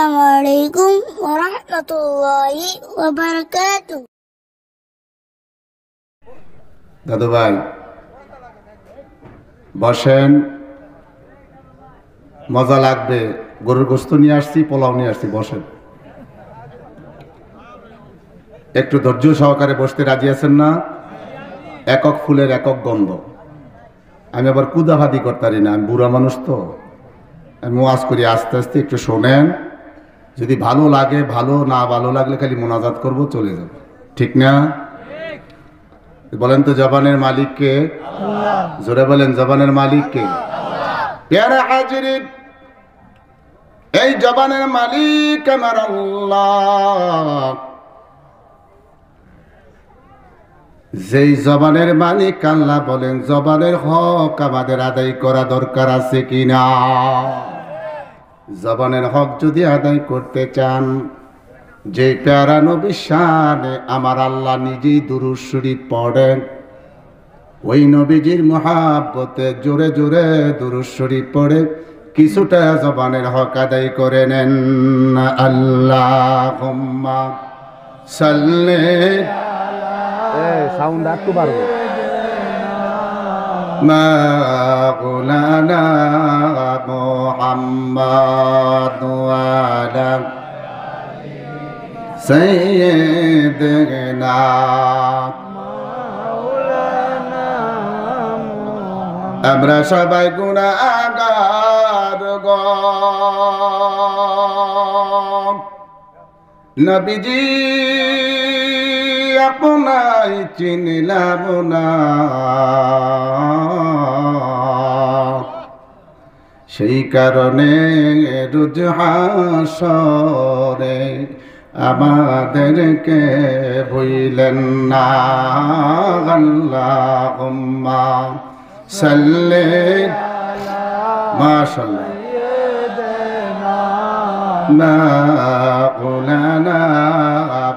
আসসালামু আলাইকুম ওয়া রাহমাতুল্লাহি ওয়া বারাকাতুহু। দাদু ভাই বসেন, মজা লাগবে। গরুর গোশত নিয়ে আসছি, পোলাও নিয়ে আসছি, বসেন। একটু ধৈর্য সহকারে বসতে রাজি আছেন না? একক ফুলের একক গন্ধ। আমি আবার কুদাহাদি করতারি না, আমি বুড়া মানুষ তো। আমি ওয়াজ করি আস্তে আস্তে, একটু শোনেন। যদি ভালো লাগে ভালো, না ভালো লাগলে খালি মোনাজাত করব, চলে যাব। ঠিক না? বলেন তো জবানের মালিক কে? আল্লাহ। জোরে বলেন জবানের মালিক কে? প্যারা হাজিরিন, এই জবানের মালিক আমার আল্লাহ। যেই জবানের মালিক আল্লাহ বলেন, জবানের হক আমাদের আদায় করা দরকার আছে কিনা? জবানের হক যদি আদায় করতে চান, যে প্যারা নবী শানে আমার আল্লাহ নিজেই দুরূদ শরীফ পড়েন, ওই নবীজির মুহাব্বতে জোরে জোরে দুরূদ শরীফ পড়ে কিছুটা জবানের হক আদায় করে নেন। আল্লাহুম্মা সাল্লি সাউন্ড একটু বাড়বো। মাওলানা মুহাম্মদ ওয়া আলা সাইয়্যিদিনা আমরা সবাই গুনাহগার গো, নবীজি আপনাই চিনলাম না, সেই কারণে রোজ হাসরে আমাদেরকে ভুলেন না। আল্লাহুম্মা সাল্লি মাশাআল্লাহ মাওলানা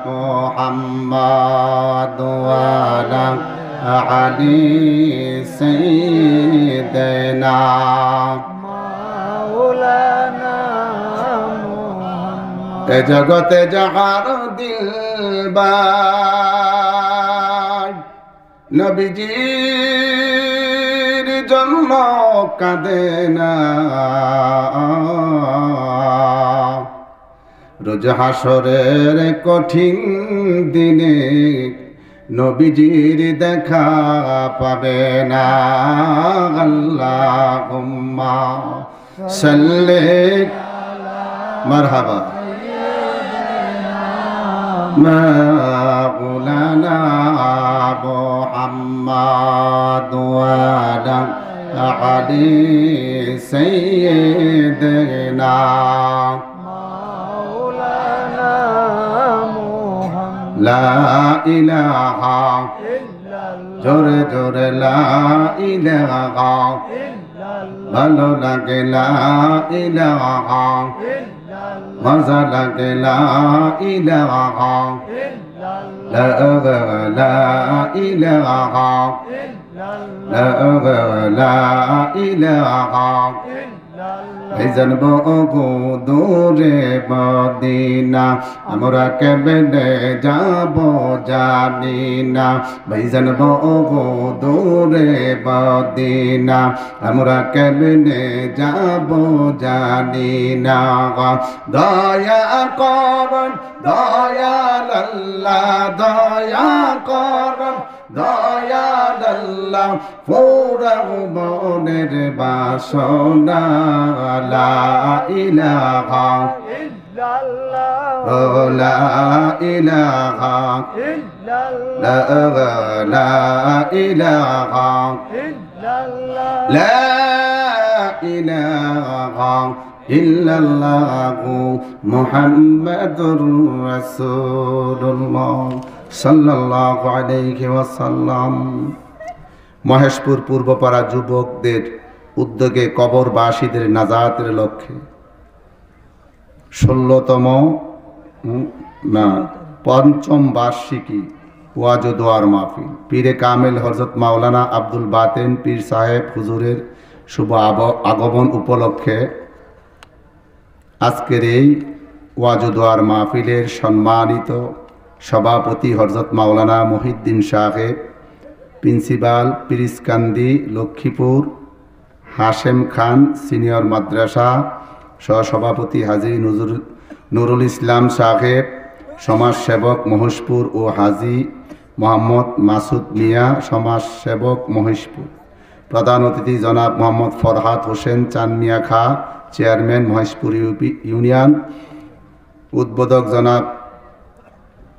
মুহাম্মদ ওয়া আলা আলি সাইয়্যিদিনা মাওলানা মুহাম্মদ। এ জগতে যাহার দিলবার নবীজির জন্ম কাঁদে না, রোজ হাসরের কঠিন দিনে নবীজির দেখা পাবে না। আল্লাহুম্মা সাল্লি মারহাবা মাওলানা মুহাম্মদ ওয়া আলা আলি সাইয়্যিদিনা মাওলানা মুহাম্মদ। লা ইলাহা ইল্লাল্লাহ, জোরে জোরে লা ইলাহা ইল্লাল্লাহ, ভালো লাগে লা ইলাহা ইল্লাল্লাহ, মজা লাগে লা ইলাহা ইল্লাল্লাহ, লা ইলাহা ইল্লাল্লাহ, লা ইলাহা ভাইজান বহু দূরে মদিনা, আমরা কেমনে যাব জানি না। ভাইজান বহু দূরে মদিনা, আমরা কেমনে যাব জানি না। দয়া করুন দয়াল আল্লাহ, দয়া করুন দয়াল আল্লাহ, পুরা মনের বাসনা লা ইলাহা ইল্লাল্লাহ, লা ইলাহা ইল্লাল্লাহ, লা ইলাহা ইল্লাল্লাহ, লা ইলাহা ইল্লাল্লাহু মুহাম্মাদুর রাসূলুল্লাহ সাল্লাল্লাহু আলাইহি ওয়াসাল্লাম। মহেশপুর পূর্বপাড়া যুবকদের উদ্যোগে কবরবাসীদের নাজাতের লক্ষ্যে ১৬তম না ৫ম বার্ষিকী ওয়াজ ও দোয়ার মাহফিল পীরে কামেল হযরত মাওলানা আব্দুল বাতেন পীর সাহেব হুজুরের শুভ আগমন উপলক্ষে আজকের এই ওয়াজুদোয়ার মাহফিলের সম্মানিত সভাপতি হযরত মাওলানা মহিউদ্দিন সাহেব, প্রিন্সিপাল পিরিসকান্দি লক্ষ্মীপুর, হাশেম খান সিনিয়র মাদ্রাসা, সহসভাপতি হাজী নুরুল ইসলাম সাহেব, সমাজসেবক মহেশপুর ও হাজী মোহাম্মদ মাসুদ মিয়া, সমাজসেবক মহেশপুর। প্রধান অতিথি জনাব মোহাম্মদ ফরহাদ হোসেন চানমিয়া খা, চেয়ারম্যান মহেশপুর ইউনিয়ন। উদ্বোধক জনাব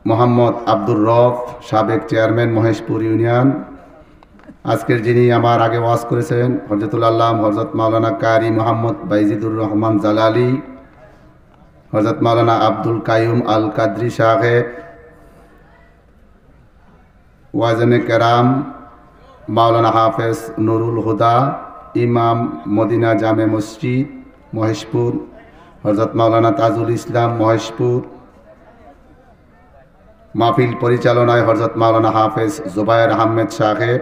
মোহাম্মদ আব্দুর রফ, সাবেক চেয়ারম্যান মহেশপুর ইউনিয়ন। আজকের যিনি আমার আগে ওয়াজ করেছেন হযরতুল আল্লাম হযরত মাওলানা কারি মোহাম্মদ বাইজিদুর রহমান জালালি, হযরত মাওলানা আব্দুল কাইয়ুম আল কাদরি সাহেব, ওয়াজনে কেরাম মাওলানা হাফেজ নুরুল হুদা, ইমাম মদিনা জামে মসজিদ মহেশপুর, হযরত মাওলানা তাজুল ইসলাম মহেশপুর। মাহফিল পরিচালনায় হযরত মাওলানা হাফেজ জুবায়ের আহমেদ সাহেব।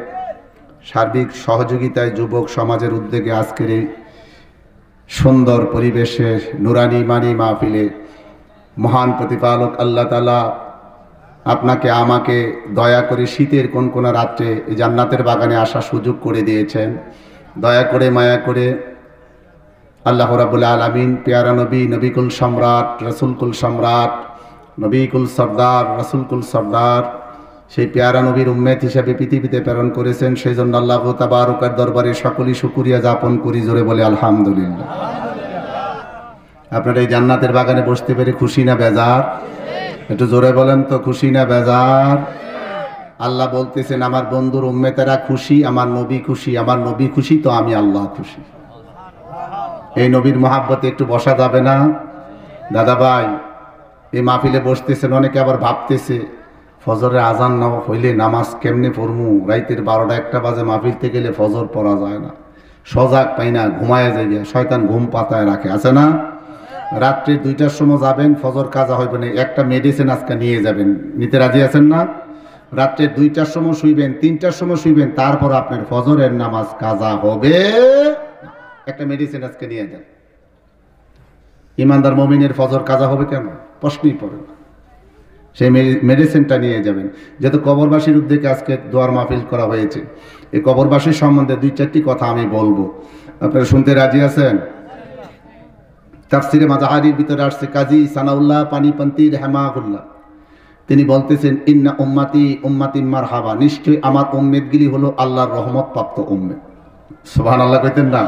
সার্বিক সহযোগিতায় যুবক সমাজের উদ্যোগে আজকের এই সুন্দর পরিবেশে নুরানি মানি মাহফিলে মহান প্রতিপালক আল্লাহ তাআলা আপনাকে আমাকে দয়া করে শীতের কোন রাত্রে এই জান্নাতের বাগানে আসার সুযোগ করে দিয়েছেন। দয়া করে মায়া করে আল্লাহ রাব্বুল আলামিন পেয়ারা নবী, নবীকুল সম্রাট, রসুলকুল সম্রাট, নবীকুল সর্দার, রসুলকুল সর্দার, সেই পেয়ারা নবীর উম্মত হিসেবে পৃথিবীতে প্রেরণ করেছেন। সেই জন্য আল্লাহ তাবারকের দরবারে সকলেই শুকরিয়া যাপন করি, জোরে বলে আলহামদুলিল্লাহ। আপনারা এই জান্নাতের বাগানে বসতে পেরে খুশি না বেজার? একটু জোরে বলেন তো, খুশি না বেজার? আল্লাহ বলতেছেন আমার বন্ধুর উম্মতেরা খুশি, আমার নবী খুশি, আমার নবী খুশি তো আমি আল্লাহ খুশি। এই নবীর মহাব্বতে একটু বসা যাবে না? দাদা ভাই, এই মাহফিলে বসতেছেন, অনেকে আবার ভাবতেছে ফজরের আজান না হইলে নামাজ কেমনে পড়মু, রাইতের 12টা 1টা বাজে মাহফিল থেকে গেলে ফজর পড়া যায় না, সজাগ পাই না, ঘুমায় যাইবে, শয়তান ঘুম পাতায় রাখে, আছে না? রাত্রে 2টার সময় যাবেন, ফজর কাজা হইবে না, একটা মেডিসিন আজকে নিয়ে যাবেন, নিতে রাজি আছেন না? রাত্রে 2টার সময় শুইবেন, 3টার সময় শুইবেন, তারপর আপনার ফজরের নামাজ কাজা হবে, একটা মেডিসিন আজকে নিয়ে যান। ইমানদার মুমিনের ফজর কাজা হবে কেন? প্রশ্নই পড়ে না। সেই মেডিসিনটা নিয়ে যাবেন। যেহেতু কবরবাসীর উদ্যোগে আজকে দোয়ার মাহফিল করা হয়েছে, এই কবরবাসীর সম্বন্ধে 2-4টি কথা আমি বলবো, আপনারা শুনতে রাজি আছেন? তাফসিরে মাজাহারির ভিতরে আসছে কাজী সানাউল্লাহ পানিপন্থী রহমাহুল্লাহ, তিনি বলতেছেন ইন্না উম্মাতি উম্মাতিন মারহাবা, নিশ্চয়ই আমার উম্মতগুলি হলো আল্লাহর রহমত প্রাপ্ত উম্মত। সুবহানাল্লাহ কইতেন না?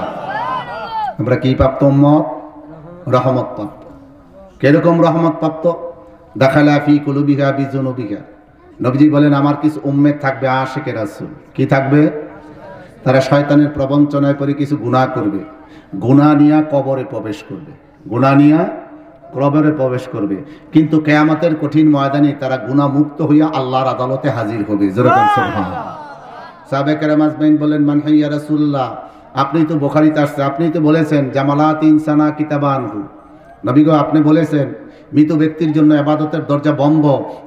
আমরা কি প্রাপ্ত উম্মত? রহমত প্রাপ্ত। কিরকম রহমত প্রাপ্ত? দাখালা ফি কুলুবিহা বিজুনুবিহা, নবীজি বলেন আমার কিছু উম্মত থাকবে আশিকে রাসূল। কি থাকবে? তারা শয়তানের প্রবঞ্চনায় পড়ে কিছু গুনাহ করবে, গুনাহ নিয়ে কবরে প্রবেশ করবে, গুনাহ নিয়ে কবরে প্রবেশ করবে, কিন্তু কিয়ামতের কঠিন ময়দানে তারা গুনাহ মুক্ত হইয়া আল্লাহর আদালতে হাজির হবে। জোরে বলেন সুবহানাল্লাহ। সাহাবায়ে কেরাম আজমাইন বলেন মান হাইয়া রাসূলুল্লাহ, আপনি তো বুখারীতে আসছে, আপনি তো বলেছেন জামালাত ইনসানা কিতাবানহু, নবী গো আপনি বলেছেন মৃত ব্যক্তির জন্য ইবাদতের দরজা বন্ধ,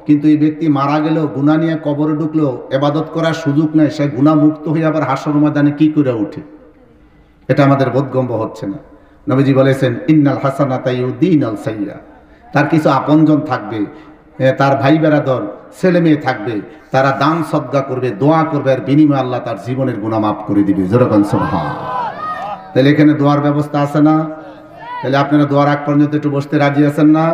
কিন্তু এই ব্যক্তি মারা গেলেও গুনাহ নিয়ে কবরে ঢুকলেও ইবাদত করার সুযোগ নেই, সে গুনাহ মুক্ত হয়ে আবার হাসর ময়দানে কি করে ওঠে? এটা আমাদের বোধগম্য হচ্ছে না। নবীজি বলেছেন ইন্নাল হাসানাতা ইউদিনাল সাইয়্যা, তার কিছু আপনজন থাকবে, তার ভাই বেরাদর ছেলে মেয়ে থাকবে, তারা দান সদকা করবে, দোয়া করবে, আর বিনিময়ে আল্লাহ তার জীবনের গুনাহ মাফ করে দিবে। যেরকম সুবহানাল্লাহ। তাহলে এখানে দোয়ার ব্যবস্থা আছে না? তাহলে আপনারা দোয়ার আগ পর্যন্ত একটু বসতে রাজি আছেন না?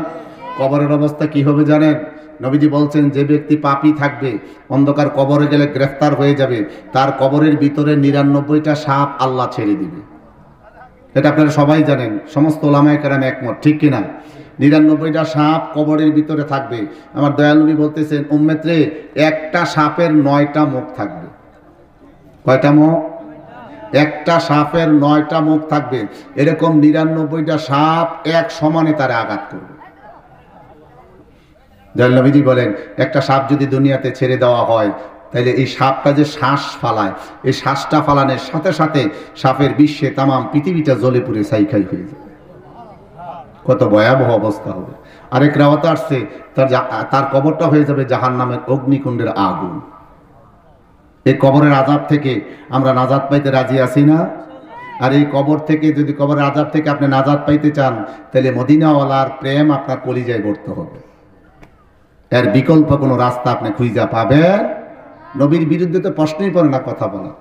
কবরের অবস্থা কি হবে জানেন? নবীজি বলছেন যে ব্যক্তি পাপী থাকবে, অন্ধকার কবরে গেলে গ্রেফতার হয়ে যাবে, তার কবরের ভিতরে 99টা সাপ আল্লাহ ছেড়ে দিবে। এটা আপনারা সবাই জানেন, সমস্ত ওলামায়ে কেরাম একমত, ঠিক কিনা? 99টা সাপ কবরের ভিতরে থাকবে। আমার দয়াল নবী বলতেছেন উম্মত রে, একটা সাপের 9টা মুখ থাকবে। কয়টা মুখ? একটা সাপের 9টা মুখ থাকবে। এরকম 99টা সাপ এক সমানে তারা আঘাত করবে। দয়াল নবীজি বলেন একটা সাপ যদি দুনিয়াতে ছেড়ে দেওয়া হয়, তাহলে এই সাপটা যে শ্বাস ফালায়, এই শ্বাসটা ফালানোর সাথে সাথে সাপের বিশ্বে তামাম পৃথিবীটা জ্বলে পুড়ে ছাইখাই হয়ে যাবে। কত ভয়াবহ অবস্থা হবে। আরেক রাওয়াতে আসছে তার কবরটা হয়ে যাবে জাহান্নামের অগ্নিকুণ্ডের আগুন। এই কবরের আযাব থেকে আমরা নাজাত পাইতে রাজি আছি না? আর এই কবর থেকে, যদি কবরের আযাব থেকে আপনি নাজাত পাইতে চান, তাহলে মদিনাওয়ালার প্রেম আপনার কলিজায় ভরতে হবে। এর বিকল্প কোনো রাস্তা আপনি খুঁজে পাবেন? নবীর বিরুদ্ধে তো প্রশ্নই পড়ে না কথা বলা।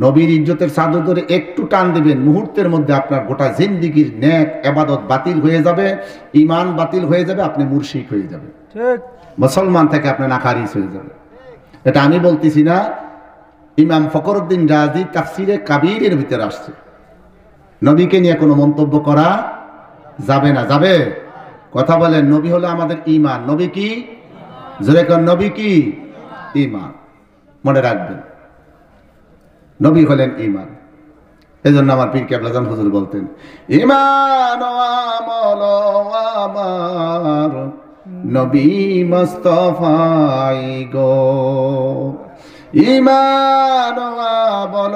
নবীর ইজ্জতের চাদর ধরে একটু টান দিবেন, মুহূর্তের মধ্যে আপনার গোটা জিন্দিগির নেক ইবাদত বাতিল হয়ে যাবে, ঈমান বাতিল হয়ে যাবে, আপনি মুরশিক হয়ে যাবে, মুসলমান থেকে আপনি নাখারিজ হয়ে যাবে। এটা আমি বলতেছি না, ইমাম ফখরুদ্দিন রাজি তাফসিরে কাবীরের ভিতরে আসছে। নবীকে নিয়ে কোনো মন্তব্য করা যাবে না। যাবে? কথা বলেন। নবী হলো আমাদের ঈমান। নবী কি? জোরে কোন, নবী কি? ঈমান। মনে রাখবেন, নবী হলেন ঈমান। এই জন্য আমার পীর কেবলা জান হুজুর বলতেন, ঈমান ও আমল আমার নবী মুস্তাফাই গো, ঈমান ও আমল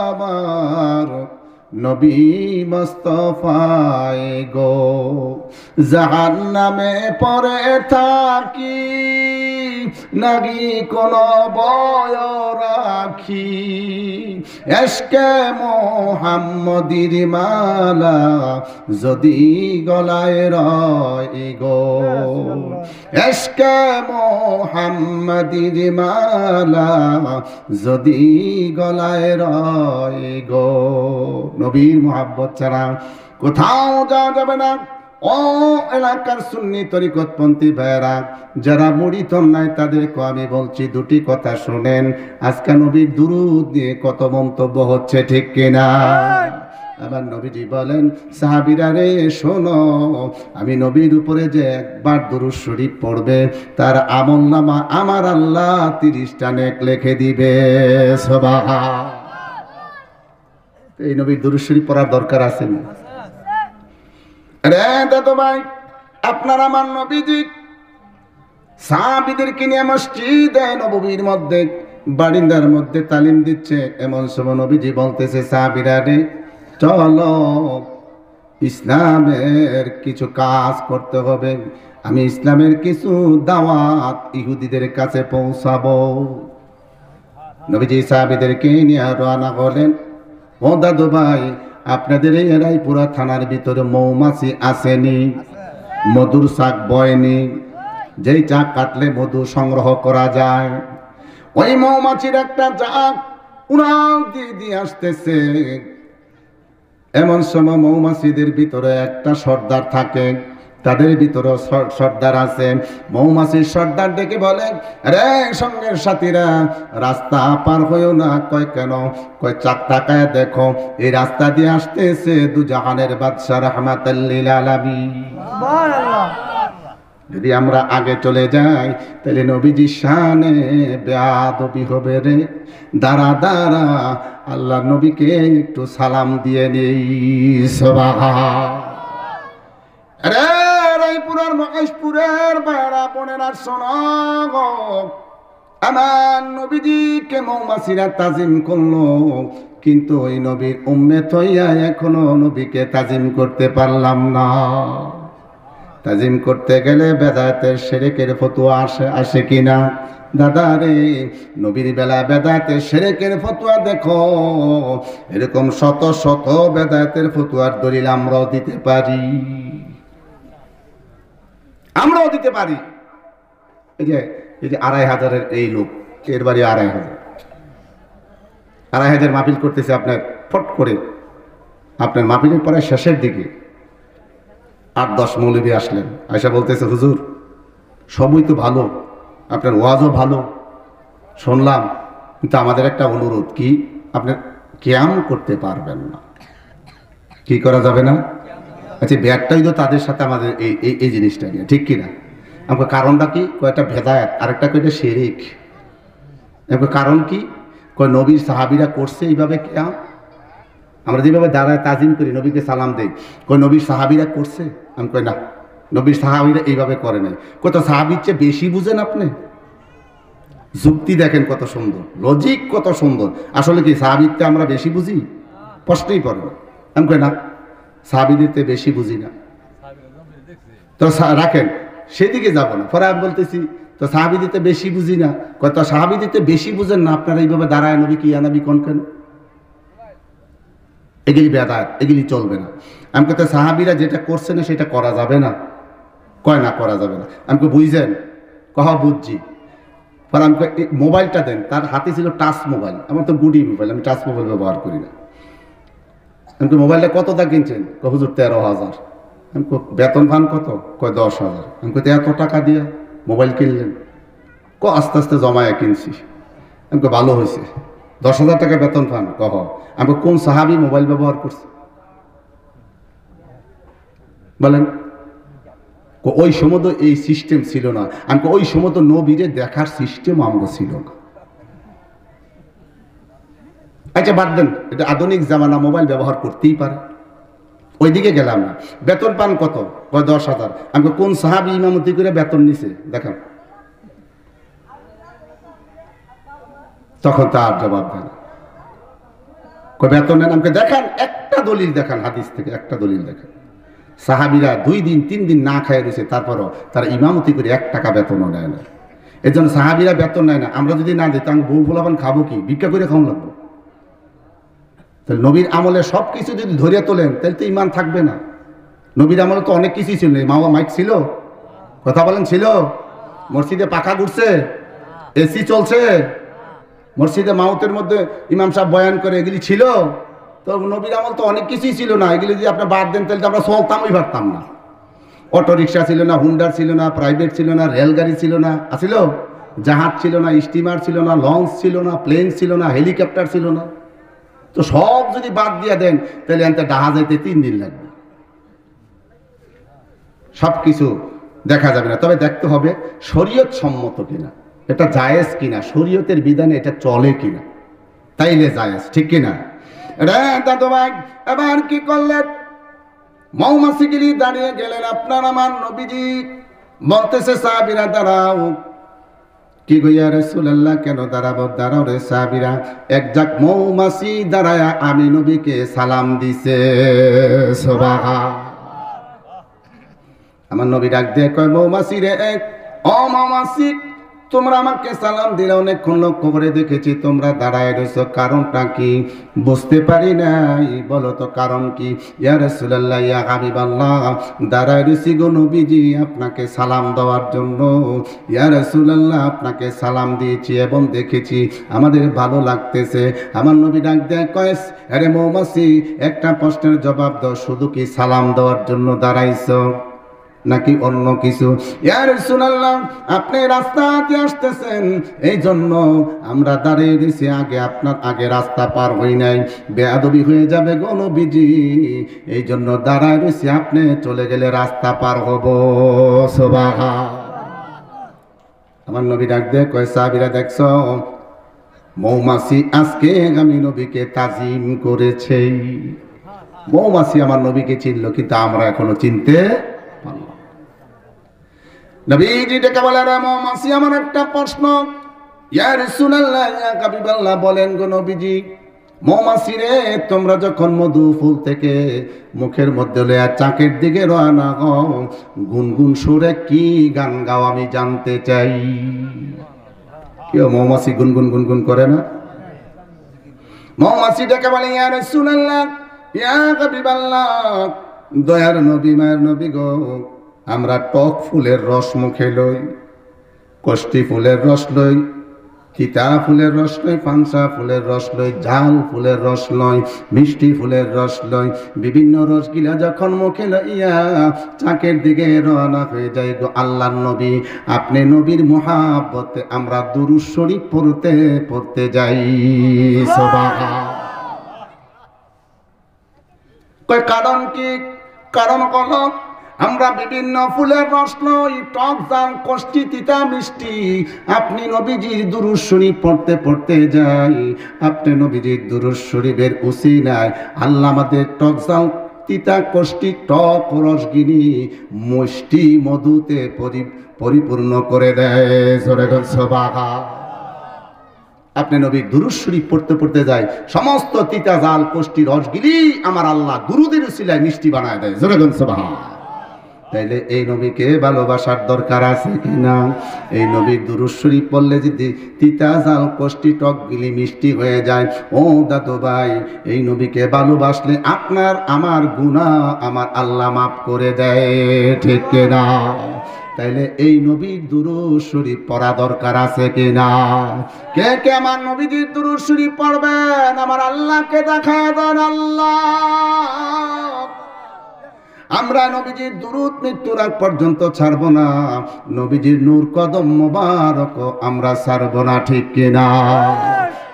আমার নবী মুস্তাফাই গো, জাহান্নামে পড়ে থাকি নাগি কোন ভয় রাখি, এশকে মোহাম্মদির মালা যদি গলায় রয় গো, এশকে মোহাম্মদির মালা যদি গলায় রয় গো। নবীর মোহাব্বত ছাড়া কোথাও যাওয়া যাবে না। ও এলাকার সুন্নি তরিকতপন্থী ভাইরা, যারা মুরিদ নাই তাদেরকে আমি বলছি দুটি কথা শুনেন। আজকে নবীর দুরূদ নিয়ে কত মন্তব্য হচ্ছে, ঠিক কিনা? আবার নবীজি বলেন, সাহাবীরা রে শোনো, আমি নবীর উপরে যে একবার দুরূদ শরীফ পড়বে, তার আমলনামা আমার আল্লাহ 30টা নেক লিখে দিবে। সুবহান। এই নবীর দুরূদ শরীফ পড়ার দরকার আছে না? আরে দাদু ভাই, আপনার আমার নবীজি সাহাবীদেরকে নিয়ে মসজিদে নববীর মধ্যে বারিন্দার মধ্যে তালিম দিচ্ছে। এমন সময় নবীজি বলতেছে, সাহাবীরা রে চলো, ইসলামের কিছু কাজ করতে হবে, আমি ইসলামের কিছু দাওয়াত ইহুদিদের কাছে পৌঁছাবো। নবীজি সাহাবীদেরকে নিয়ে রওনা হলেন। ও দাদু ভাই, আপনাদের এই রায়পুরা থানার ভিতরে মৌমাছি আসেনি? মধুর শাক বয়নি? যেই চাক কাটলে মধু সংগ্রহ করা যায়, ওই মৌমাছির একটা চাক উড়াল দিয়ে দিয়ে আসতেছে। এমন সময় মৌমাছিদের ভিতরে একটা সর্দার থাকে, তাদের ভিতরে সর্দার আছে। মৌমাছির সর্দার ডেকে বলে, রে সঙ্গের সাথীরা, রাস্তা পার হইও না। কয় কেন? কয় চাক তাকায় দেখো, এই রাস্তা দিয়ে আসতেছে দুজাহানের বাদশা রাহমাতাল লিল আলামিন। সুবহানাল্লাহ। যদি আমরা আগে চলে যাই তাহলে নবীজির শানে বেয়াদবি হবে রে। দাঁড়া দাঁড়া, আল্লাহ নবীকে একটু সালাম দিয়ে নেই। সুবহান। আরে রায়পুরের মহেশপুরের বাইরা বোনেরা শোনো, আমার নবীজিকে মৌমাছিরা তাজিম করলো, কিন্তু ওই নবীর উম্মত হইয়া এখনো নবীকে তাজিম করতে পারলাম না। তাজিম করতে গেলে বেদাতের শিরকের ফতোয়া আসে কিনা? দাদা রে, নবীর বেলা বেদাতের শিরকের ফতোয়া দেখো, এরকম শত শত বেদাতের ফতোয়ার দলিল আমরাও দিতে পারি। আমরাও দিতে পারি। এই যে 2500-এর এই লোক, এর বাড়ি 2500 মাহফিল করতেছে আপনার, ফট করে আপনার মাহফিলের পরে শেষের দিকে 8-10 মৌলবী আসলেন, আয়সা বলতেছে, হুজুর সবই তো ভালো, আপনার ওয়াজও ভালো শুনলাম, কিন্তু আমাদের একটা অনুরোধ, কি আপনি কিয়াম করতে পারবেন না? কি করা যাবে না? আচ্ছা, ব্যাগটাই তো তাদের সাথে আমাদের এই জিনিসটা নিয়ে, ঠিক কিনা? আমাকে কারণটা কি? কয়েকটা ভেদায়াত, আরেকটা কয়েকটা শিরিক। কারণ কি? কয় নবীর সাহাবীরা করছে এইভাবে কিয়াম। আমরা যেভাবে দাঁড়ায় তাজিম করি, নবীকে সালাম দেই, কয় নবীর সাহাবীরা করছে? আমি কই না, নবীর সাহাবীরা এইভাবে করে নাই। কত সাহাবীর চেয়ে বেশি বুঝেন আপনি? যুক্তি দেখেন কত সুন্দর, লজিক কত সুন্দর। আসলে কি সাহাবীরতে আমরা বেশি বুঝি? প্রশ্নই পড়ে। আমি কই না, সাহাবীদের চেয়ে বেশি বুঝি না। তো রাখেন, সেদিকে যাব না। পরে আমি বলতেছি, তো সাহাবী দিতে বেশি বুঝি না। কত সাহাবী দিতে বেশি বুঝেন না, আপনারা এইভাবে দাঁড়ায় নবী কি নবী কোন কেন? এগুলি বেদাত, এগুলি চলবে না। আমি কত সাহাবিরা যেটা করছে না সেটা করা যাবে না, কয় না করা যাবে না। আমি বুঝছেন, কহ বুঝছি। পরে আমি মোবাইলটা দেন, তার হাতে ছিল টাচ মোবাইল, আমার তো গুডি মোবাইল, আমি টাচ মোবাইল ব্যবহার করি না। আমি মোবাইলটা কতটা কিনছেন? হুজুর 13,000। আমি বেতন পান কত? কয় 10,000। আমি এত টাকা দিয়ে মোবাইল কিনলেন? আস্তে আস্তে জমায় কিনছি। আমি ভালো হয়েছে, 10,000 টাকা বেতন পান? কহ। আমি কোন সাহাবি মোবাইল ব্যবহার করছে বলেন? ওই সময় তো এই সিস্টেম ছিল না। আমি ওই সময় তো নবীরে দেখার সিস্টেম আমাকে ছিল না। আচ্ছা বাদ দেন, এটা আধুনিক জামানা, মোবাইল ব্যবহার করতেই পারে। ওইদিকে গেলাম না। বেতন পান কত? 10,000। আমি কোন সাহাবি ইমামতি করে বেতন নিছে দেখান। তখন তার জবাব দেন, বেতন নেন। আমাকে দেখান একটা দলিল, দেখান হাদিস থেকে একটা দলিল দেখান। সাহাবিরা 2 দিন 3 দিন না খায় রয়েছে, তারপরও তারা ইমামতি করে 1 টাকা বেতনও নেয় না। এর জন্য সাহাবিরা বেতন নেয় না। আমরা যদি না দিই তাহলে বউ ফুলাবান খাবো কি? ভিক্ষা করে খাওয়ান লাগবো। তাহলে নবীর আমলে সব কিছু যদি ধরিয়ে তোলেন তাহলে তো ইমান থাকবে না। নবীর আমলে তো অনেক কিছুই ছিল। মাইক ছিল, কথা বলেন, ছিল। মসজিদে পাখা ঘুরছে, এসি চলছে, মসজিদে মাউতের মধ্যে ইমাম সাহেব বয়ান করে, এগুলি ছিল। তো নবীর আমল তো অনেক কিছুই ছিল না। এগুলি যদি আপনি বাদ দেন তাহলে তো আমরা চলতামই পারতাম না। অটো রিক্সা ছিল না, হুন্ডার ছিল না, প্রাইভেট ছিল না, রেলগাড়ি ছিল না, আসিল জাহাজ ছিল না, স্টিমার ছিল না, লঞ্চ ছিল না, প্লেন ছিল না, হেলিকপ্টার ছিল না। তো সব যদি বাদ দিয়ে দেন তাহলে এতে ডাহা যাইতে 3 দিন লাগবে। সব কিছু দেখা যাবে না। তবে দেখতে হবে শরীয়ত সম্মত কিনা, এটা জায়েজ কিনা, শরীয়তের বিধানে এটা চলে কিনা, তাইলে জায়েজ, ঠিক কিনা? এবার কি করলেন? মৌমাছিগুলি দাঁড়িয়ে গেলেন। আপনার আমার নবীজি বলতেছে, সাহাবীরা দাঁড়াও। কি গইয়া রাসূলুল্লাহ, কেন দাঁড়াবো? দাঁড়াও রে সাহাবীরা। এক জাক মৌমাছি দাঁড়ায়া আমি নবীকে সালাম দিছে। সুবহান। আমার নবী ডাক দিয়ে কয়, মৌমাছি রে, ও মৌমাছি, তোমরা আমাকে সালাম দিলে অনেকক্ষণ লক্ষ্য করে দেখেছি তোমরা দাঁড়ায় রয়েছো, কারণটা কি? বুঝতে পারি নাই, বলো তো কারণ কি? ইয়া রাসূলুল্লাহ, ইয়া হাবিবাল্লাহ, দাঁড়ায় রয়েছি গো নবীজি আপনাকে সালাম দেওয়ার জন্য। ইয়া রাসূলুল্লাহ, আপনাকে সালাম দিয়েছি এবং দেখেছি আমাদের ভালো লাগতেছে। আমার নবী ডাক দেয় কয়, আরে মৌমাছি, একটা প্রশ্নের জবাব দাও, শুধু কি সালাম দেওয়ার জন্য দাঁড়াইছো নাকি অন্য কিছু? ইয়া রাসূলুল্লাহ, আপনি রাস্তা দিয়ে আসতেছেন, এই জন্য আমরা দাঁড়িয়ে দিছি। আপনার আগে রাস্তা পার হই নাই, বেয়াদবি হয়ে যাবে গো নবীজি, এই জন্য দাঁড়ায় রয়েছি, আপনি চলে গেলে রাস্তা পার হব। সুবহান। আমার নবী ডাক দিয়ে কয়, সাহাবীরা দেখছো, মৌমাছি আজকে আমি নবীকে তাজিম করেছে। মৌমাছি আমার নবীকে চিনল, কিন্তু আমরা এখনো চিনতে পারলাম। নবীজি ডেকে বলে, রে মৌমাছি, আমার একটা প্রশ্ন। ইয়া রাসূলুল্লাহ, ইয়া হাবিবাল্লাহ, বলেন গো নবীজি। মৌমাছি রে, তোমরা যখন মধু ফুল থেকে মুখের মধ্যে লইয়া চাকের দিকে রওনা হও, গুনগুন সুরে কি গান গাও আমি জানতে চাই। কেউ মৌমাছি গুনগুন গুনগুন করে না? মৌমাছি ডেকে বলে, ইয়া রাসূলুল্লাহ, ইয়া হাবিবাল্লাহ, দয়ার নবী, মায়ের নবী গো, আমরা টক ফুলের রস মুখে লই, কষ্টি ফুলের রস লই, তিতা ফুলের রস লই, ফাংসা ফুলের রস লই, ঝাল ফুলের রস লই, মিষ্টি ফুলের রস লই। বিভিন্ন রসগিলা যখন মুখে লইয়া চাকের দিকে রওনা হয়ে যাই গো আল্লাহর নবী, আপনি নবীর মহাব্বতে আমরা দুরূদ শরীফ পড়তে পড়তে যাই। সুবহান। কয় কারণ কি? কারণ হলো আমরা বিভিন্ন ফুলের রস লই, টক ঝাল কষ্টি তিতা মিষ্টি, আপনি নবীজির দুরূদ শরীফ পড়তে পড়তে যাই। আপনি নবীজির দুরূদ শরীফের উসিলায় আল্লাহ আমাদের টক ঝাল তিতা কষ্টি টক রসগিনি মিষ্টি মধুতে পরিপূর্ণ করে দেয়। জোরে বল সুবহান। আপনি নবীর দুরূদ শরীফ পড়তে পড়তে যায়, সমস্ত তিতা জাল কষ্টি রসগিলি আমার আল্লাহ দুরূদের উসিলায় মিষ্টি বানায় দেয়। জোরে বল সুবহান। তাইলে এই নবীকে ভালোবাসার দরকার আছে কিনা? এই নবীর দুরূদ শরীফ পড়লে যদি তিতা ঝাল কষ্টি টক গিলি মিষ্টি হয়ে যায়, ও দাদু ভাই, এই নবীকে ভালোবাসলে আপনার আমার গুনাহ আমার আল্লাহ মাফ করে দেয়, ঠিক কিনা? তাইলে এই নবীর দুরূদ শরীফ পড়া দরকার আছে কিনা? কে কে আমার নবীজির দুরূদ শরীফ পড়বেন? আমার আল্লাহকে দেখায় দেন। আল্লাহ, আমরা নবীজির দুরূদ মৃত্যুর আগ পর্যন্ত ছাড়ব না, নবীজির নূর কদম মোবারক আমরা ছাড়ব না, ঠিক কিনা?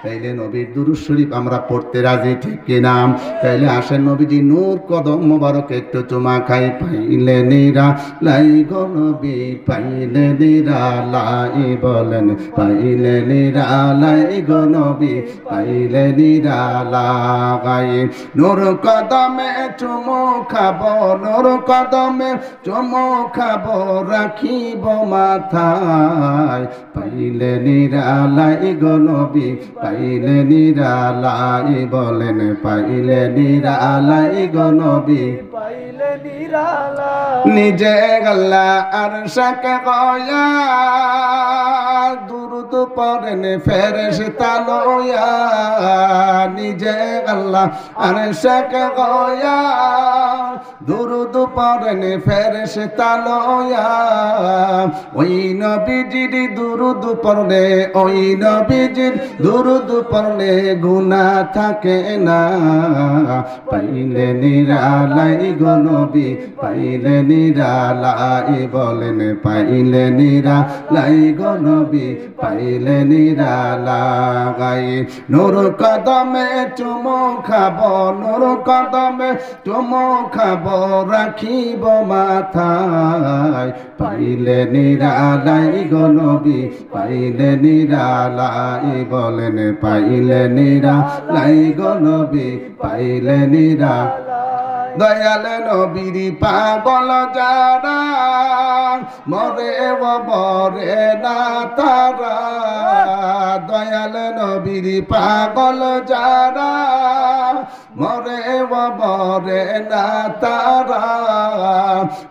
তাইলে নবীর দুরূদ শরীফ আমরা পড়তে রাজি, ঠিক কিনা? তাইলে আসেন নবীজি নূর কদম মোবারক একটু চুমা খাই। পাইলে নিরা লাই গো নবী, পাইলে নিরা লাই, বলেন পাইলে নিরা লাই গো নবী, পাইলে নিরা লাই। নূর কদমে চুমো খাবো, নূর কদমে চুমো খাবো, রাখিব মাথায়। পাইলে নিরা লাই গো নবী, পাইলে নিরালাই, বলেন পাইলে নিরালাই গো নবী, পাইলে নিরালাই। নিজে আল্লাহ আরশাকে গয়া দুরূদ পড়েন ফেরেশতা লয়া, নিজে আল্লাহ আরশাকে গয়া দুরূদ পড়েন ফেরেশতা লয়া। ওই নবীজির দুরূদ পড়লে, ওই নবীজির দুরূদ পড়লে গুনাহ থাকে না। পাইলে নিরালাই গো নবী, পাইলে নিরালাই, বলেন পাইলে নিরালাই গো নবী, পাইলে নিরালাই। নূর কদমে চুমো খাবো, নূর কদমে চুমো খাবো, রাখিব মাথায়। পাইলে নিরালাই গো নবী, পাইলে নিরালাই, বলেন পাইলে নিরালাই গো নবী, পাইলে নিরালাই। দয়াল নবীর পাগল যারা, মরে মরে না তারা। দয়াল নবীর পাগল যারা, মরে মরে না তারা।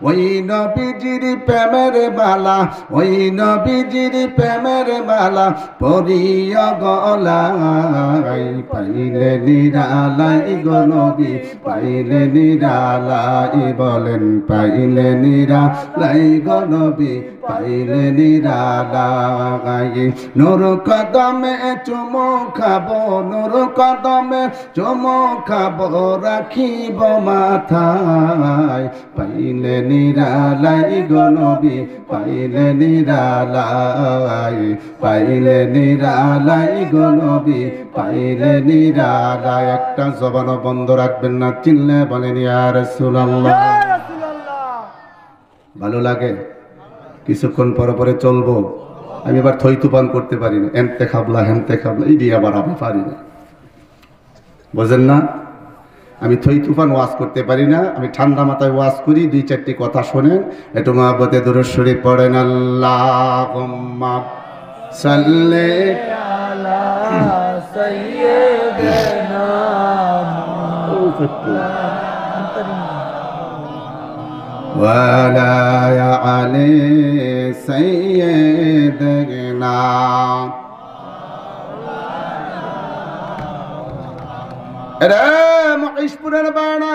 ওই নবীজির প্রেমের মালা, ওই নবীজির প্রেমের মালা পরিয়া গলায়। পাইলে নিরালাই গো নবী, পাইলে নিরালাই, বলেন পাইলে নিরালাই গো নবী, পাইলে নিরালাই। নূর কদমে চুমো খাবো, নূর কদমে চুমো খাবো, রাখিব মাথায়। পাইলে নিরালাই গো নবী, পাইলে নিরালাই, পাইলে নিরালাই গো নবী, পাইলে নিরালাই। একটা জবান বন্ধ রাখবেন না, চিল্লে বলেন ইয়া রাসূলুল্লাহ। ভালো লাগে? কিছুক্ষণ পরে পরে চলবো। আমি এবার থই তুফান করতে পারি না, এমতে খাবলা হেমতে খাবলা, এই দিয়ে আবার আমি পারি না, বোঝেন না? আমি থই তুফান ওয়াজ করতে পারি না, আমি ঠান্ডা মাথায় ওয়াজ করি। দুই চারটি কথা শোনেন, একটু মহব্বতে দুরূদ শরীফ পড়েন। আল্লাহুম্মা সাল্লি আলা সাইয়্যিদিনা ওয়া আলা আলি সাইয়্যিদিনা। মহেশপুরের বাড়া,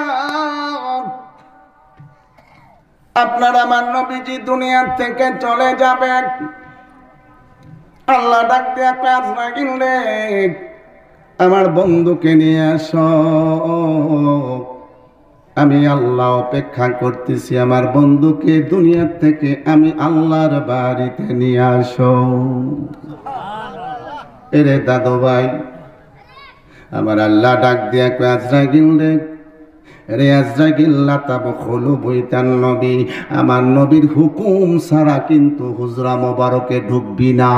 আপনার আমার নবীজি দুনিয়ার থেকে চলে যাবেন। আল্লাহ ডাক দিয়া কাজ রাখিলে, আমার বন্ধুকে নিয়ে আসো, আমি আল্লাহ অপেক্ষা করতেছি। আমার বন্ধুকে দুনিয়ার থেকে আমি আল্লাহর বাড়িতে নিয়ে আসো। এরে দাদু ভাই, আমার আল্লাহ ডাক দিয়া কয় আজরাইল রে, রে আজরাইল লা তাবখুলু বাইতান নবী, আমার নবীর হুকুম ছাড়া কিন্তু হুজরা মোবারকে ঢুকবি না।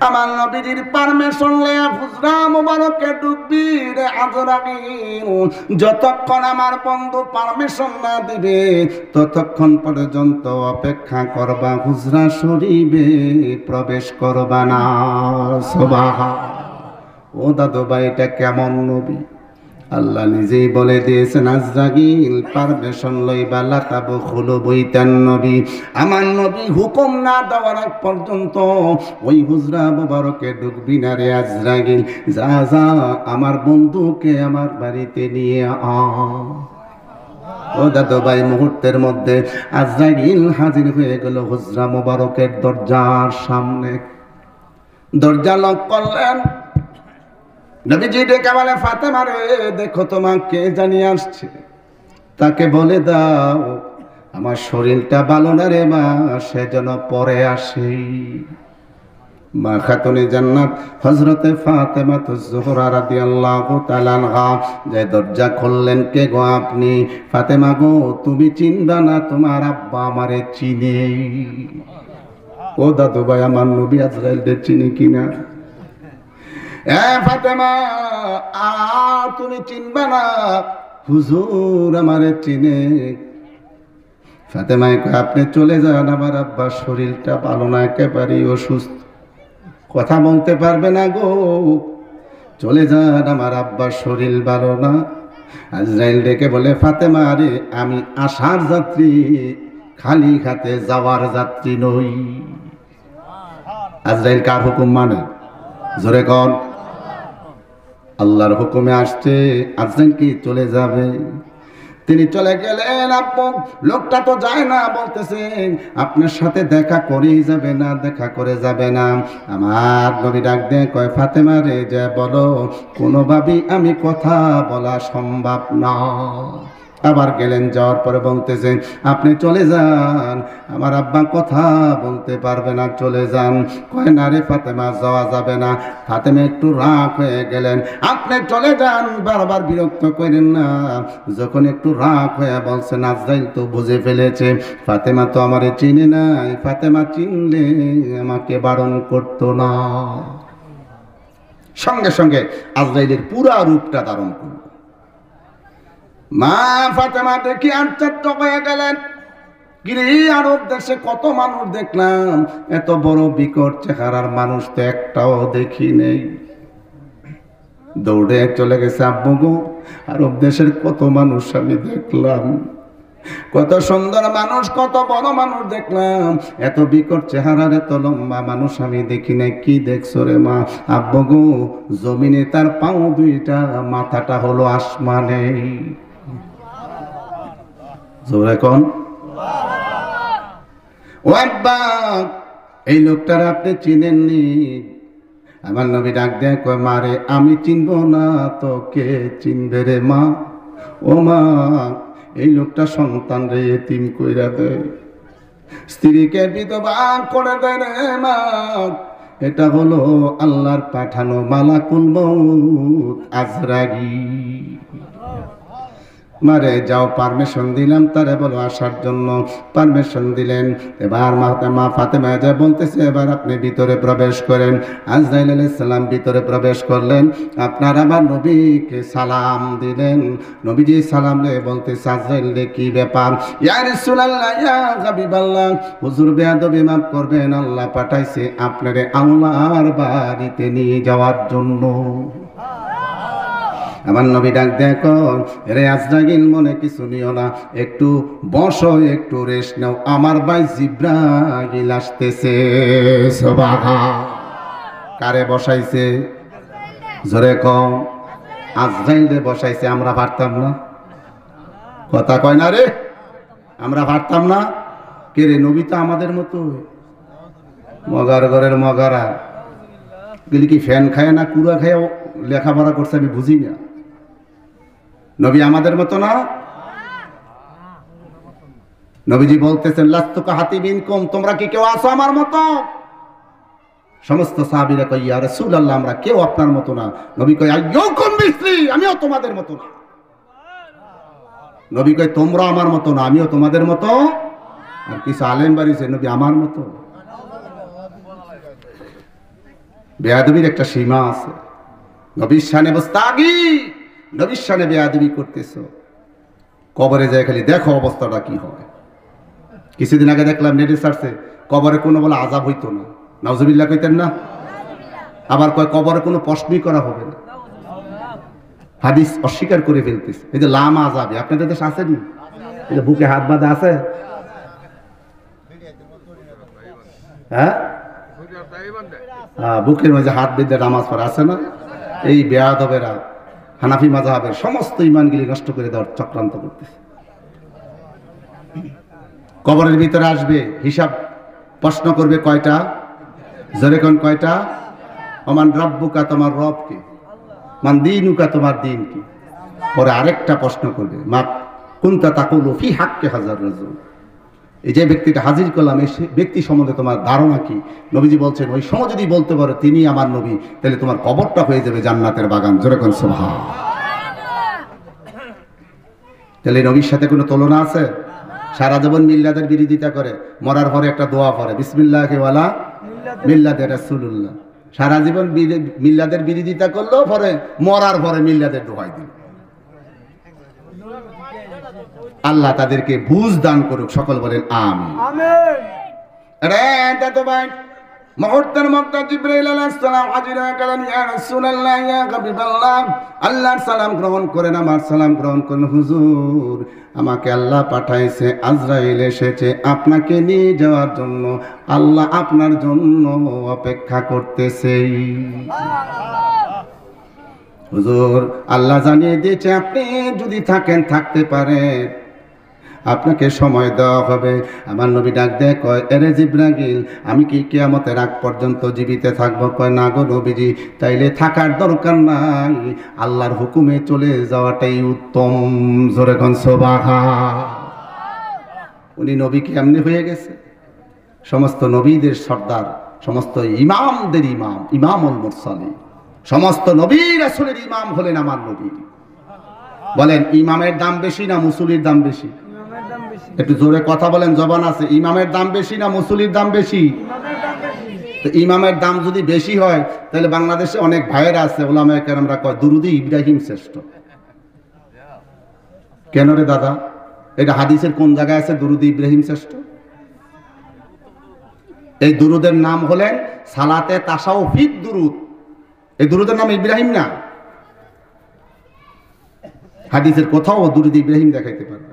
আমার নবীজির পারমিশন লয়া হুজরা মোবারকে ঢুকবি রে আজরাইল। যতক্ষণ আমার বন্ধু পারমিশন না দিবে ততক্ষণ পর্যন্ত অপেক্ষা করবা, হুজরা শরীফে প্রবেশ করবা না। সুবহান। ও দাদু ভাই, এটা কেমন নবী? আল্লাহ নিজেই বলে দিয়েছেন আজরাইল পারমিশন লইবা লাতাব খুলু বইতান নবী। আমার নবী হুকুম না দেওয়ার আগ পর্যন্ত ওই হুজরা মোবারকে ঢুকবি না রে আজরাইল। যা যা আমার বন্ধুকে আমার বাড়িতে নিয়ে আ। ও দাদু ভাই, মুহূর্তের মধ্যে আজরাইল হাজির হয়ে গেল হুজরা মোবারকের দরজার সামনে। দরজা লক করলেন। নবীজি ডেকে বলে, ফাতেমা রে, দেখো তোমাকে জানিয়ে আসছে, তাকে বলে দাও আমার শরীরটা ভালো না রে মা, সেজন্য পরে আসে। মা খাতুনে জান্নাত হযরতে ফাতেমা যোহরা রাদিয়াল্লাহু তাআলা আনহা যে দরজা খুললেন, কে গো আপনি? ফাতেমা গো, তুমি চিনবা না, তোমার আব্বা আমারে চিনে। ও দাদু ভাই, আমার নবী আজরাইলকে চিনি কিনা? ফাতেমা, তুমি চিনবা না, হুজুর আমারে চিনে। ফাতেমা, আপনি চলে যান, আমার আব্বার শরীরটা ভালো না, একেবারেই অসুস্থ, কথা বলতে পারবে না গো, চলে যান, আমার আব্বার শরীর ভালো না। আজরাইল ডেকে বলে, ফাতেমা রে, আমি আসার যাত্রী, খালি হাতে যাওয়ার যাত্রী নই। আজরাইল কার হুকুম মানে? জোরে কর। আল্লাহর হুকুমে আসছে, আজরাইল কি চলে যাবে? তিনি চলে গেলেন। আপন লোকটা তো যায় না, বলতেছেন আপনার সাথে দেখা করেই যাবে না, দেখা করে যাবে না। আমার নবী ডাক দিয়ে কয়, ফাতেমা রে, যে বলো, কোনোভাবেই আমি কথা বলা সম্ভব না। আবার গেলেন, যাওয়ার পরে বলতেছেন, আপনি চলে যান, আমার আব্বা কথা বলতে পারবে না, চলে যান। কয় না রে ফাতেমা, যাওয়া যাবে না। ফাতেমা একটু রাগ হয়ে গেলেন, আপনি চলে যান, বারবার বিরক্ত করেন না। যখন একটু রাগ হয়ে বলছেন, আজরাইল তো বুঝে ফেলেছে ফাতেমা তো আমারে চিনে নাই, ফাতেমা চিনলে আমাকে বারণ করতো না। সঙ্গে সঙ্গে আজরাইলের পুরা রূপটা ধারণ করল। মা ফাতেমা দেখি আশ্চর্য হয়ে গেলেন, গিরি আরব দেশে কত মানুষ দেখলাম, এত বড় বিকট চেহারার মানুষ তো একটাও দেখি নেই। দৌড়ে চলে গেছে, আব্বু গো, আরব দেশের কত মানুষ আমি দেখলাম, কত সুন্দর মানুষ, কত বড় মানুষ দেখলাম, এত বিকট চেহারার এত লম্বা মানুষ আমি দেখি নাই। কি দেখছো রে মা? আব্বু গো, জমিনে তার পাও দুইটা, মাথাটা হলো আসমানে। জোরে কোন? ও আব্বা, এই লোকটার আপনি চিনেননি? আমার নবী ডাক দেয়, কয় মারে, আমি চিনবো না তো কে চিনবে রে মা? ও মা, এই লোকটা সন্তান রে এতিম কইরা দেয়, স্ত্রীকে বিধবা করে দেয় রে মা। এটা হলো আল্লাহর পাঠানো মালাকুল মউত আজরাইল। মারে যাও, পারমিশন দিলাম, তারে বলো আসার জন্য, পারমিশন দিলেন। এবার মা ফাতেমা যা বলতেছে, এবার আপনি ভিতরে প্রবেশ করেন। আজরাইল আলাইহিস সালাম ভিতরে প্রবেশ করলেন, আপনার আমার নবীকে সালাম দিলেন। নবীজি সালাম দিয়ে বলতেছে, আজরাইল রে, কি ব্যাপার? ইয়া রাসূলুল্লাহ, ইয়া হাবিবাল্লাহ, হুজুর বেয়াদবি মাফ করবেন, আল্লাহ পাঠাইছে আপনারে আল্লাহর বাড়িতে নিয়ে যাওয়ার জন্য। আমার নবী ডাক দেখো, রে আজরাইল, মনে কিছু নিও না, একটু বসো, একটু রেস্ট নাও, আমার ভাই জিবরাইল আসতেছে। সুবহান। কারে বসাইছে? জোরে কম। আজরাইল রে বসাইছে। আমরা পারতাম না? কথা কয় না রে, আমরা পারতাম না? কে রে, নবী তো আমাদের মতো, মগার ঘরের মগারা গেলি কি ফ্যান খায় না, কুড়া খায় লেখাপড়া করছে, আমি বুঝি না। নবী আমাদের মতো না। নবীজি বলতেছেন, লাস্তুকা হাতিবিন কম, তোমরা কি কেউ আছো আমার মতো? সমস্ত সাহাবীরা কয়, ইয়া রাসূলুল্লাহ, আমরা কেউ আপনার মতো না। নবী কয়, আইয়ুকুম মিসলি, আমিও তোমাদের মতো না। নবী কয়, তোমরা আমার মতো না, আমিও তোমাদের মতো। আর কিছু আলেম বাড়িছে, নবী আমার মতো। বেয়াদবির একটা সীমা আছে। নবীর শানে বস্তাগি, নবীর শানে বেয়াদবি করতেছো, কবরে যায় খালি দেখো অবস্থাটা কি হয়। কিছুদিন আগে দেখলাম নেটে সার্চে, কবরে কোনো বলে আযাব হইতো না, নাউজুবিল্লাহ কইতেন না। আবার কয় কবরে কোনো প্রশ্নই করা হবে না। হাদিস অস্বীকার করে ফেলতেছে। এই যে লামা যাবে আপনাদের দেশে আছে নি? এই যে বুকে হাত বাঁধা আছে, হ্যাঁ বুকের মাঝে হাত বেঁধে নামাজ পড়া আছে না? এই বেয়াদবেরা হানাফি মাযহাবের সমস্ত ইমানগুলি নষ্ট করে দেওয়ার চক্রান্ত করতেছে। কবরের ভিতরে আসবে, হিসাব প্রশ্ন করবে কয়টা? জোরে কোন কয়টা? ওমান রাব্বুকা, তোমার রব কে? মান দীনুকা, তোমার দিন কি? পরে আরেকটা প্রশ্ন করবে, মা কুনতা তাকুলু ফি হাক্কি হাজার রাজুল, এই যে ব্যক্তিটা হাজির করলাম এই ব্যক্তি সম্বন্ধে তোমার ধারণা কি? নবীজি বলছেন ওই সময় যদি বলতে পারো তিনি আমার নবী, তাহলে তোমার কবরটা হয়ে যাবে জান্নাতের বাগান। জোরে কোন সুবহান। তাহলে নবীর সাথে কোনো তুলনা আছে? সারা জীবন মিল্লাদের বিরোধিতা করে, মরার পরে একটা দোয়া পড়ে, বিসমিল্লাহি ওয়ালা মিল্লাতে রাসূলুল্লাহ। সারা জীবন মিল্লাদের বিরোধিতা করলো, পরে মরার পরে মিল্লাদের দোয়াই দিল। আল্লাহ তাদেরকে বুঝ দান করুক, সকল বলেন আমিন। মুহূর্তের মধ্যে জিবরাইল আলাইহিস সালাম হাজির হয়ে গেলেন, ইয়া রাসূলুল্লাহ, ইয়া হাবিবাল্লাহ, আল্লাহর সালাম গ্রহণ করেন, আমার সালাম গ্রহণ করেন। হুজুর, আমাকে আল্লাহ পাঠাইছে, আজরাইল এসেছে আপনাকে নিয়ে যাওয়ার জন্য, আল্লাহ আপনার জন্য অপেক্ষা করতেছে। হুজুর, আল্লাহ জানিয়ে দিয়েছে আপনি যদি থাকেন, থাকতে পারেন, আপনাকে সময় দেওয়া হবে। আমার নবী ডাক দেয়, কয় এরে জিবরাইল, আমি কি কিয়ামতের আগ পর্যন্ত জীবিত থাকবো? কয় না গো নবীজি, তাইলে থাকার দরকার নাই, আল্লাহর হুকুমে চলে যাওয়াটাই উত্তম। জোরে কোন সুবহান। উনি নবী কি এমনি হয়ে গেছে? সমস্ত নবীদের সর্দার, সমস্ত ইমামদের ইমাম, ইমামুল মুরসালিন, সমস্ত নবী রাসূলের ইমাম হলেন আমার নবী। বলেন ইমামের দাম বেশি না মুসল্লির দাম বেশি? একটু জোরে কথা বলেন, জবান আছে। ইমামের দাম বেশি না মুসল্লির দাম বেশি? তো ইমামের দাম যদি বেশি হয়, তাহলে বাংলাদেশে অনেক ভাইয়েরা আছে, ওলামায়ে কেরামরা কয় দুরুদে ইব্রাহিম শ্রেষ্ঠ। কেন রে দাদা? এটা হাদিসের কোন জায়গায় আছে দুরুদে ইব্রাহিম শ্রেষ্ঠ? এই দুরুদের নাম হলেন সালাতে তাশাউফিদ দুরুদ। এই দুরুদের নাম ইব্রাহিম না। হাদিসের কোথাও দুরুদ ইব্রাহিম দেখাইতে পারবে?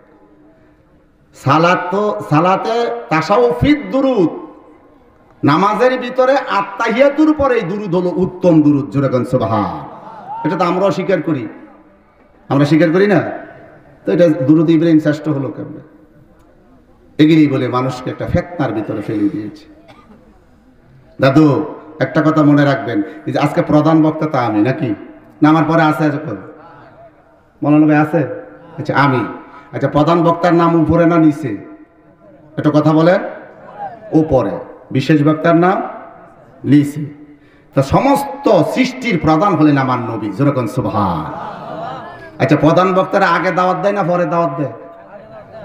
সালাতে তাশাউফিদ দুরুদ, নামাজের ভিতরে আত্তাহিয়াতুর পরে এই দুরুদ হলো উত্তম দুরুদ। জোরে কোন সুবহান। এটা তো আমরাও স্বীকার করি, আমরা স্বীকার করি না? তো এটা দুরুদ ইব্রাহিম শ্রেষ্ঠ হলো কেমন? এগিরি বলে মানুষকে একটা ফিতনার ভিতরে ফেলে দিয়েছে। দাদু, একটা কথা মনে রাখবেন, যে আজকে প্রধান বক্তা তা আমি নাকি না? আমার পরে আছে মৌলানা ভাই আছে? আচ্ছা আমি। আচ্ছা, প্রধান বক্তার নাম উপরে না নিচে? একটা কথা বলেন, উপরে। বিশেষ বক্তার নাম নিচে। তো সমস্ত সৃষ্টির প্রধান হলেন আমার নবী। যেরকম সুবহান। আচ্ছা, প্রধান বক্তারা আগে দাওয়াত দেয় না পরে দাওয়াত দেয়?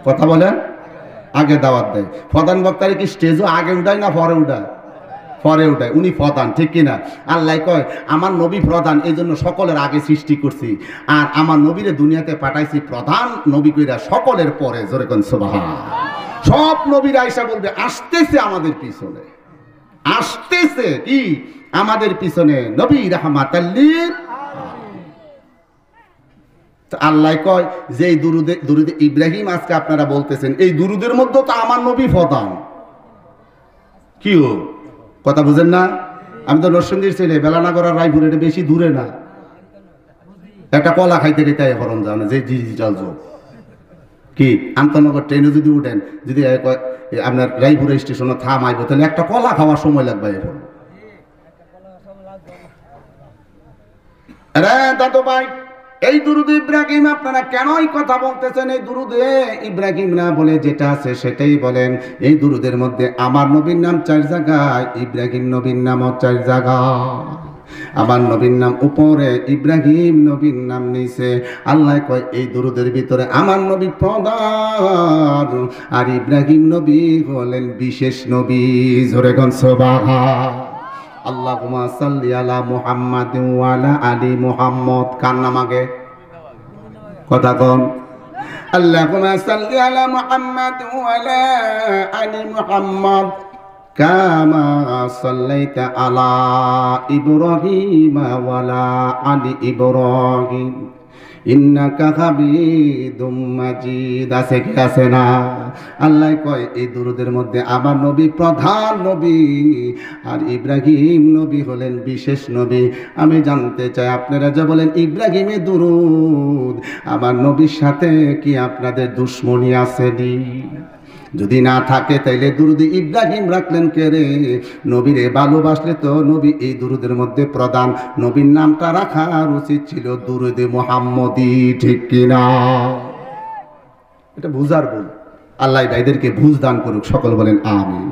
কথা বলেন, আগে দাওয়াত দেয়। প্রধান বক্তারা কি স্টেজও আগে উঠায় না পরে উঠায়? পরে উঠায়। উনি প্রধান, ঠিক কিনা? আল্লাহ কয় আমার নবী প্রধান, এই জন্য সকলের আগে সৃষ্টি করছি, আর আমার নবীরে দুনিয়াতে পাঠাইছি প্রধান নবী কইরা সকলের পরে। জোরে কোন সুবহান। সব নবীরা আয়েশা বলবে আসতেছে আমাদের পিছনে, আসতেছে কি আমাদের পিছনে নবী রাহমাতাল লিল। আল্লাহ কয় যে দুরুদে ইব্রাহিম আজকে আপনারা বলতেছেন, এই দুরুদের মধ্যে তো আমার নবী প্রধান। কি কথা বুঝেন না? আমি তো নরসিংদীর ছেলে, বেলানগর আর রায়পুর, এটা বেশি দূরে না। একটা কলা খাইতে গেতে হরণ যাও না, যে ডিজিটাল যুগ। কি আন্তনগর ট্রেনে যদি উঠেন, যদি আপনার রায়পুর স্টেশনে থামাইব, তাহলে একটা কলা খাওয়ার সময় লাগবে। দাদু ভাই, এই দুরুদ ইব্রাহিম আপনারা কেনই কথা বলতেছেন? এই দুরুদে ইব্রাহিম না বলে যেটা আছে সেটাই বলেন। এই দুরুদের মধ্যে আমার নবীর নাম 4 জায়গায়, ইব্রাহিম নবীর নামও 4 জায়গায়। আমার নবীর নাম উপরে, ইব্রাহিম নবীর নাম নিচে। আল্লাহ কয় এই দুরুদের ভিতরে আমার নবী প্রধান, আর ইব্রাহিম নবী হলেন বিশেষ নবী। জোরে কোন সুবহান। আল্লাহুম্মা সাল্লি আলা মুহাম্মাদ ওয়া আলা আলি মুহাম্মদ। কার নাম আগে? কথা কোন? আল্লাহুম্মা সাল্লি আলা মুহাম্মাদ ওয়া আলা আলি মুহাম্মদ কামা সাল্লাইতা আলা ইব্রাহিম ওয়া আলা আলি ইব্রাহিম ইন্নাকা হামিদুম মাজিদ। আছে কি আছে না? আল্লাহ কয় এই দুরুদের মধ্যে আমার নবী প্রধান নবী আর ইব্রাহিম নবী হলেন বিশেষ নবী। আমি জানতে চাই আপনারা যে বলেন ইব্রাহিমে দুরুদ, আমার নবীর সাথে কি আপনাদের দুশ্মনী আসেনি? যদি না থাকে তাইলে দুরুদ ইব্রাহিম রাখলেন কে রে? নবীরে ভালোবাসলে তো নবী এই দুরুদের মধ্যে প্রধান। নবীর নামটা রাখার উচিত ছিল দুরুদে মুহাম্মদী, ঠিক কিনা? এটা বুঝার ভুল। আল্লাহ ভাইদেরকে বুঝ দান করুক, সকল বলেন আমিন।